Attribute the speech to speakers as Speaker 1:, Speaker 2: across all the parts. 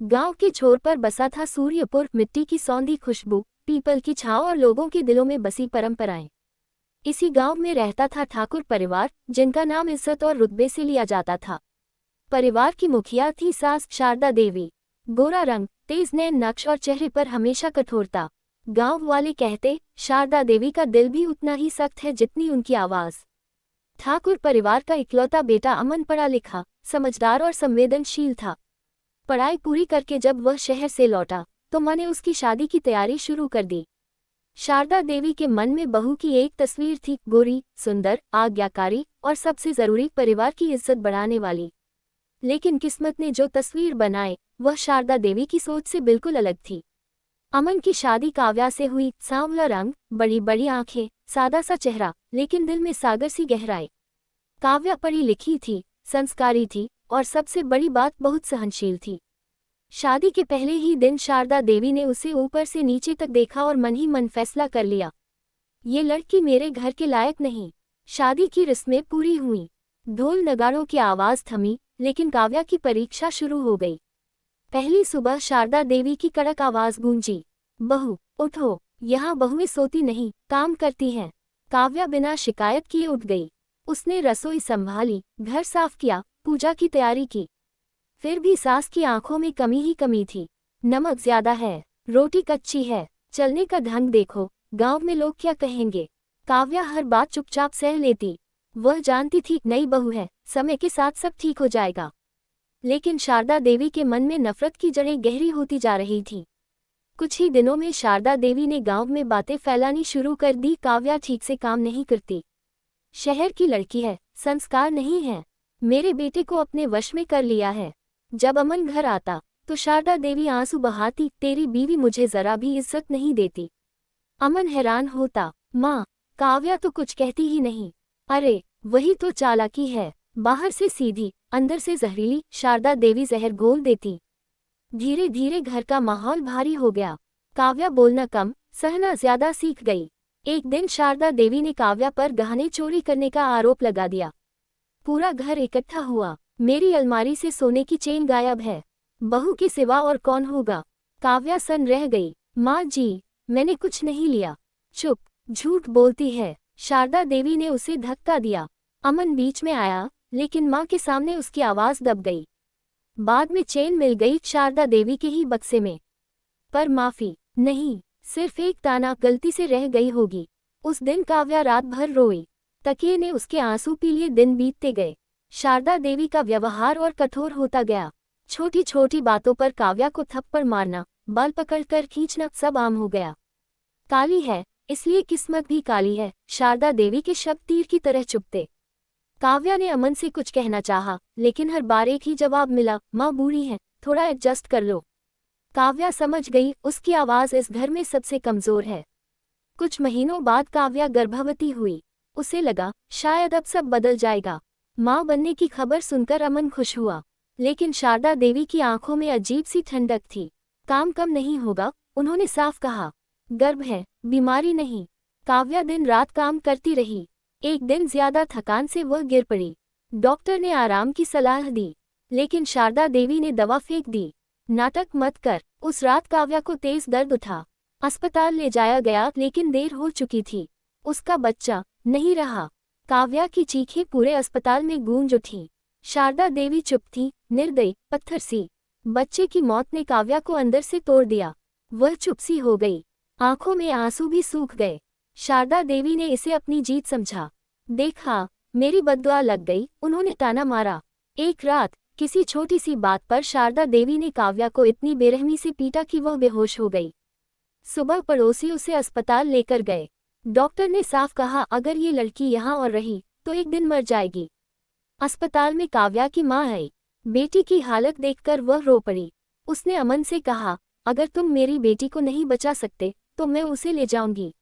Speaker 1: गांव के छोर पर बसा था सूर्यपुर, मिट्टी की सौंधी खुशबू, पीपल की छांव और लोगों के दिलों में बसी परंपराएं। इसी गांव में रहता था ठाकुर परिवार, जिनका नाम इज्जत और रुतबे से लिया जाता था। परिवार की मुखिया थी सास शारदा देवी। गोरा रंग, तेज नैन नक्श और चेहरे पर हमेशा कठोरता। गांव वाले कहते, शारदा देवी का दिल भी उतना ही सख्त है जितनी उनकी आवाज। ठाकुर परिवार का इकलौता बेटा अमन पढ़ा लिखा, समझदार और संवेदनशील था। पढ़ाई पूरी करके जब वह शहर से लौटा तो माँ ने उसकी शादी की तैयारी शुरू कर दी। शारदा देवी के मन में बहू की एक तस्वीर थी, गोरी, सुंदर, आज्ञाकारी और सबसे जरूरी परिवार की इज्जत बढ़ाने वाली। लेकिन किस्मत ने जो तस्वीर बनाई वह शारदा देवी की सोच से बिल्कुल अलग थी। अमन की शादी काव्या से हुई। सांवला रंग, बड़ी बड़ी आंखें, सादा सा चेहरा, लेकिन दिल में सागर सी गहराई। काव्या पढ़ी लिखी थी, संस्कारी थी और सबसे बड़ी बात बहुत सहनशील थी। शादी के पहले ही दिन शारदा देवी ने उसे ऊपर से नीचे तक देखा और मन ही मन फैसला कर लिया, ये लड़की मेरे घर के लायक नहीं। शादी की रस्में पूरी हुई, ढोल नगाड़ों की आवाज थमी, लेकिन काव्या की परीक्षा शुरू हो गई। पहली सुबह शारदा देवी की कड़क आवाज गूंजी, बहू उठो, यहाँ बहुएं सोती नहीं, काम करती हैं। काव्या बिना शिकायत किए उठ गई। उसने रसोई संभाली, घर साफ किया, पूजा की तैयारी की। फिर भी सास की आंखों में कमी ही कमी थी। नमक ज्यादा है, रोटी कच्ची है, चलने का ढंग देखो, गांव में लोग क्या कहेंगे। काव्या हर बात चुपचाप सह लेती। वह जानती थी नई बहू है, समय के साथ सब ठीक हो जाएगा। लेकिन शारदा देवी के मन में नफरत की जड़ें गहरी होती जा रही थीं। कुछ ही दिनों में शारदा देवी ने गांव में बातें फैलानी शुरू कर दी, काव्या ठीक से काम नहीं करती, शहर की लड़की है, संस्कार नहीं है, मेरे बेटे को अपने वश में कर लिया है। जब अमन घर आता तो शारदा देवी आंसू बहाती, तेरी बीवी मुझे जरा भी इज्जत नहीं देती। अमन हैरान होता, माँ, काव्या तो कुछ कहती ही नहीं। अरे वही तो चालाकी है, बाहर से सीधी, अंदर से जहरीली। शारदा देवी जहर घोल देती। धीरे धीरे घर का माहौल भारी हो गया। काव्या बोलना कम, सहना ज्यादा सीख गई। एक दिन शारदा देवी ने काव्या पर गहने चोरी करने का आरोप लगा दिया। पूरा घर इकट्ठा हुआ, मेरी अलमारी से सोने की चेन गायब है, बहू के सिवा और कौन होगा। काव्या सन रह गई, माँ जी, मैंने कुछ नहीं लिया। चुप, झूठ बोलती है। शारदा देवी ने उसे धक्का दिया। अमन बीच में आया, लेकिन माँ के सामने उसकी आवाज दब गई। बाद में चेन मिल गई शारदा देवी के ही बक्से में, पर माफी नहीं, सिर्फ एक ताना, गलती से रह गई होगी। उस दिन काव्या रात भर रोई, तकिए ने उसके आंसू पी लिए। दिन बीतते गए, शारदा देवी का व्यवहार और कठोर होता गया। छोटी छोटी बातों पर काव्या को थप्पड़ मारना, बाल पकड़कर खींचना सब आम हो गया। काली है, इसलिए किस्मत भी काली है। शारदा देवी के शब्द तीर की तरह चुभते। काव्या ने अमन से कुछ कहना चाहा, लेकिन हर बार एक ही जवाब मिला, माँ बूढ़ी है, थोड़ा एडजस्ट कर लो। काव्या समझ गई, उसकी आवाज इस घर में सबसे कमजोर है। कुछ महीनों बाद काव्या गर्भवती हुई। उसे लगा शायद अब सब बदल जाएगा। माँ बनने की खबर सुनकर अमन खुश हुआ, लेकिन शारदा देवी की आंखों में अजीब सी ठंडक थी। काम कम नहीं होगा, उन्होंने साफ कहा, गर्भ है, बीमारी नहीं। काव्या दिन रात काम करती रही। एक दिन ज्यादा थकान से वह गिर पड़ी। डॉक्टर ने आराम की सलाह दी, लेकिन शारदा देवी ने दवा फेंक दी। नाटक मत कर। उस रात काव्या को तेज दर्द उठा। अस्पताल ले जाया गया, लेकिन देर हो चुकी थी। उसका बच्चा नहीं रहा। काव्या की चीखें पूरे अस्पताल में गूंज उठी। शारदा देवी चुप थी, निर्दयी, पत्थर सी। बच्चे की मौत ने काव्या को अंदर से तोड़ दिया। वह चुप सी हो गई, आंखों में आंसू भी सूख गए। शारदा देवी ने इसे अपनी जीत समझा। देखा, मेरी बद्दुआ लग गई, उन्होंने ताना मारा। एक रात किसी छोटी सी बात पर शारदा देवी ने काव्या को इतनी बेरहमी से पीटा कि वह बेहोश हो गई। सुबह पड़ोसी उसे अस्पताल लेकर गए। डॉक्टर ने साफ कहा, अगर ये लड़की यहाँ और रही तो एक दिन मर जाएगी। अस्पताल में काव्या की माँ आई। बेटी की हालत देखकर वह रो पड़ी। उसने अमन से कहा, अगर तुम मेरी बेटी को नहीं बचा सकते तो मैं उसे ले जाऊंगी।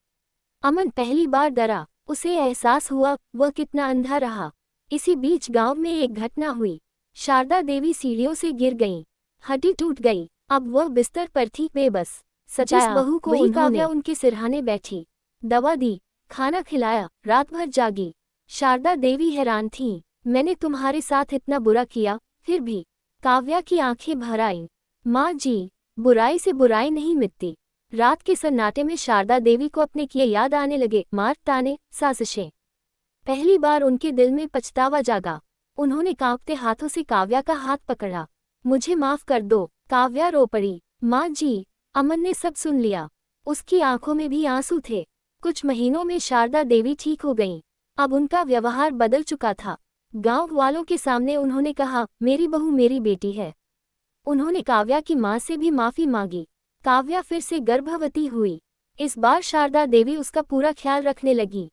Speaker 1: अमन पहली बार डरा, उसे एहसास हुआ वह कितना अंधा रहा। इसी बीच गांव में एक घटना हुई। शारदा देवी सीढ़ियों से गिर गईं, हड्डी टूट गई। अब वह बिस्तर पर थी, बेबस। सचाया बहू को वही काव्या उनके सिरहाने बैठी। दवा दी, खाना खिलाया, रात भर जागी। शारदा देवी हैरान थीं, मैंने तुम्हारे साथ इतना बुरा किया, फिर भी। काव्या की आंखें भर आईं। माँ जी, बुराई से बुराई नहीं मिटती। रात के सन्नाटे में शारदा देवी को अपने किए याद आने लगे मार ताने साजिशें। पहली बार उनके दिल में पछतावा जागा। उन्होंने कांपते हाथों से काव्या का हाथ पकड़ा। मुझे माफ कर दो, काव्या रो पड़ी। माँ जी, अमन ने सब सुन लिया। उसकी आंखों में भी आंसू थे। कुछ महीनों में शारदा देवी ठीक हो गईं। अब उनका व्यवहार बदल चुका था। गांव वालों के सामने उन्होंने कहा, मेरी बहू मेरी बेटी है। उन्होंने काव्या की मां से भी माफी मांगी। काव्या फिर से गर्भवती हुई। इस बार शारदा देवी उसका पूरा ख्याल रखने लगी।